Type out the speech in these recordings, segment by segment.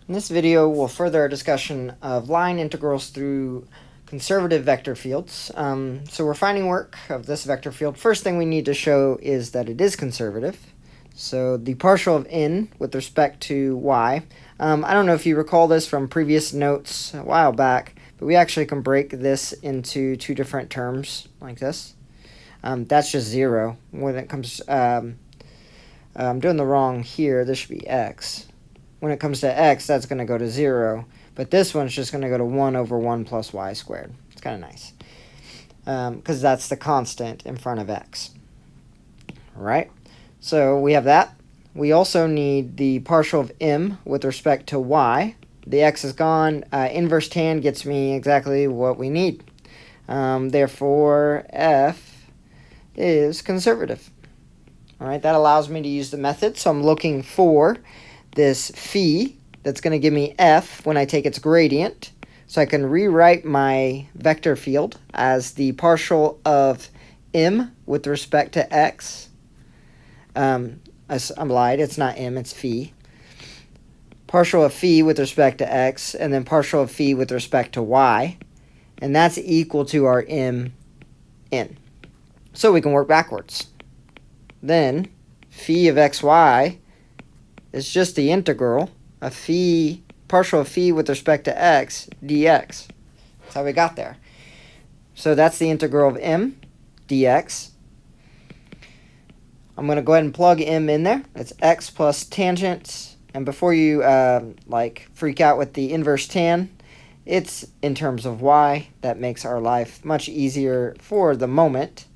In this video, we'll further our discussion of line integrals through conservative vector fields. So we're finding work of this vector field. First thing we need to show is that it is conservative. So the partial of n with respect to y. I don't know if you recall this from previous notes a while back, but we actually can break this into two different terms like this. That's just 0. When it comes, I'm doing the wrong here. This should be x. When it comes to x, that's going to go to 0. But this one's just going to go to 1 over 1 plus y squared. It's kind of nice. Because that's the constant in front of x. All right? So we have that. We also need the partial of m with respect to y. The x is gone. Inverse tan gets me exactly what we need. Therefore, f is conservative. All right, that allows me to use the method. So I'm looking for this phi that's going to give me f when I take its gradient. So I can rewrite my vector field as the partial of m with respect to x. I'm lied, it's not m, it's phi. Partial of phi with respect to x, and then partial of phi with respect to y. And that's equal to our m n. So we can work backwards. Then phi of xy is just the integral of phi, partial of phi with respect to x dx. That's how we got there. So that's the integral of m dx. I'm going to go ahead and plug m in there. It's x plus tangent. And before you freak out with the inverse tan, it's in terms of y. That makes our life much easier for the moment.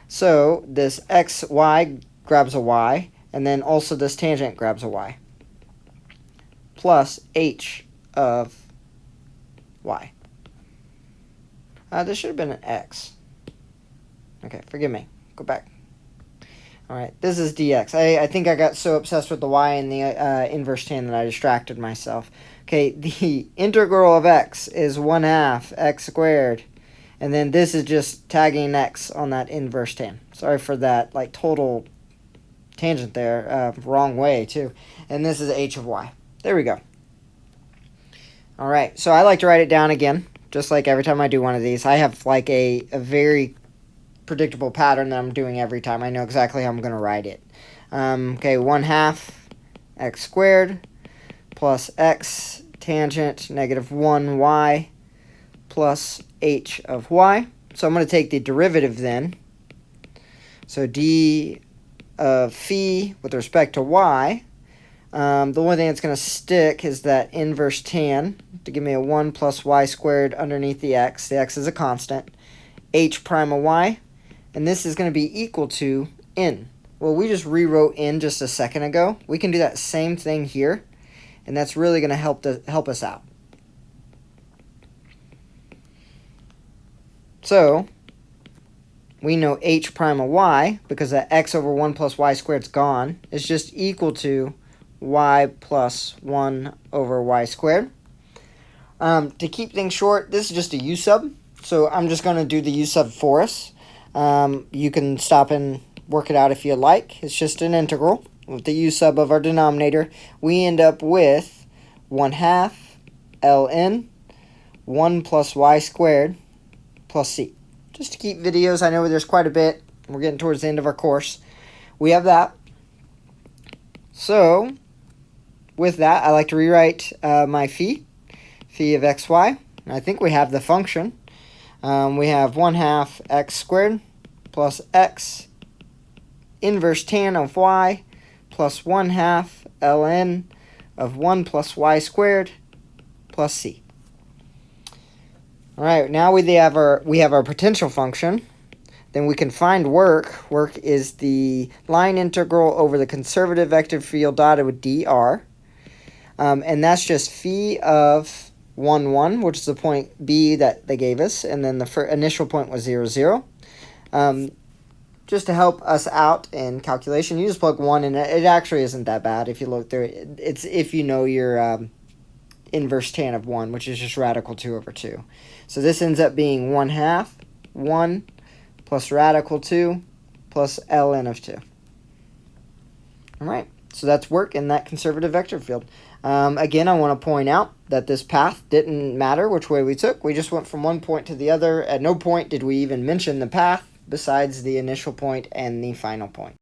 So this xy grabs a y, and then also this tangent grabs a y, plus h of y. This should have been an x. Okay, forgive me. Go back. All right, this is dx. I think I got so obsessed with the y and the inverse tan that I distracted myself. Okay, the integral of x is 1/2 x squared. And then this is just tagging x on that inverse tan. Sorry for that, total tangent there. Wrong way, too. And this is h of y. There we go. All right, so I like to write it down again, just like every time I do one of these. I have, a very predictable pattern that I'm doing every time. I know exactly how I'm going to write it. Okay, 1/2 x squared plus x tangent negative 1y plus h of y. So I'm going to take the derivative then. So d of phi with respect to y. The only thing that's going to stick is that inverse tan to give me a 1 plus y squared underneath the x. The x is a constant. H prime of y. And this is going to be equal to n. Well, we just rewrote n just a second ago. We can do that same thing here. And that's really going to help us out. So we know h prime of y, because that x over 1 plus y squared is gone, is just equal to y plus 1 over y squared. To keep things short, this is just a u sub. So I'm just going to do the u sub for us. You can stop and work it out if you like. It's just an integral. With the u sub of our denominator, we end up with 1/2 ln 1 plus y squared plus c. Just to keep videos, I know there's quite a bit. We're getting towards the end of our course. We have that. So, with that, I like to rewrite my phi of xy. And I think we have the function. We have 1/2 x squared plus x inverse tan of y plus 1/2 ln of 1 plus y squared plus c. All right, now we have our potential function. Then we can find work. Work is the line integral over the conservative vector field dotted with dr. And that's just phi of 1, 1, which is the point B that they gave us. And then the initial point was 0, 0. Just to help us out in calculation, you just plug 1 in. It actually isn't that bad if you look through it. It's if you know your inverse tan of 1, which is just radical 2 over 2. So this ends up being 1/2, 1 plus radical 2 plus ln of 2. All right, so that's work in that conservative vector field. Again, I want to point out that this path didn't matter which way we took. We just went from one point to the other. At no point did we even mention the path besides the initial point and the final point.